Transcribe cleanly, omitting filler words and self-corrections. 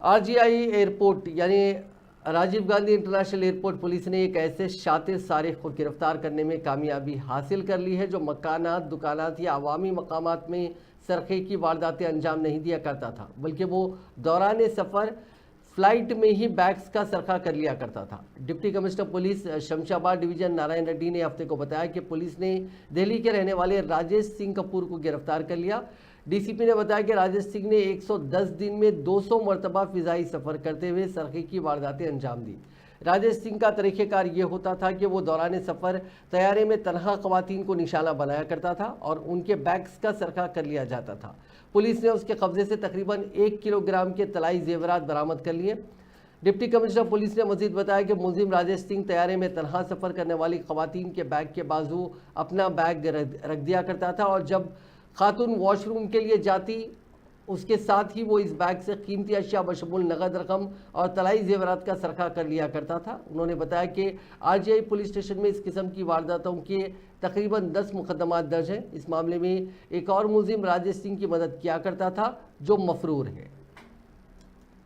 RGI airport यानी Rajiv Gandhi international airport police ने एक ऐसे शातिर सारिक को गिरफ्तार करने में कामयाबी हासिल कर ली है जो मकानात, दुकानात या अवामी मकामात में सरखे की वारदातें अंजाम नहीं दिया करता था, बल्कि वो दौरान सफ़र फ्लाइट में ही बैग्स का सरखा कर लिया करता था। Deputy commissioner police Shamshabad division Narayan Reddy ने हफ्ते को बताया कि पुलिस ने दिल्ली के रहने वाले राजेश सिंह कपूर को गिरफ्तार कर लिया। डीसीपी ने बताया कि राजेश सिंह ने 110 दिन में 200 मरतबा फिजाई सफ़र करते हुए सरखे की वारदातें अंजाम दी। राजेश सिंह का तरीक़ेकार ये होता था कि वो दौरान सफ़र तैयारे में तनहा ख़वातीन को निशाना बनाया करता था और उनके बैग्स का सरखा कर लिया जाता था। पुलिस ने उसके कब्जे से तकरीबन 1 किलोग्राम के तलाई जेवरात बरामद कर लिए। डिप्टी कमिश्नर पुलिस ने मजीद बताया कि मुलजिम राजेश सिंह तैयारे में तनहा सफ़र करने वाली ख़वातीन के बैग के बाजू अपना बैग रख दिया करता था और जब खातून वॉशरूम के लिए जाती उसके साथ ही वो इस बैग से कीमती अशिया बशमूल नगद रकम और तलाई जेवरात का सरखा कर लिया करता था। उन्होंने बताया कि RGI पुलिस स्टेशन में इस किस्म की वारदातों के तकरीबन 10 मुकदमात दर्ज हैं। इस मामले में एक और मुलजिम राजेश सिंह की मदद किया करता था जो मफरूर है।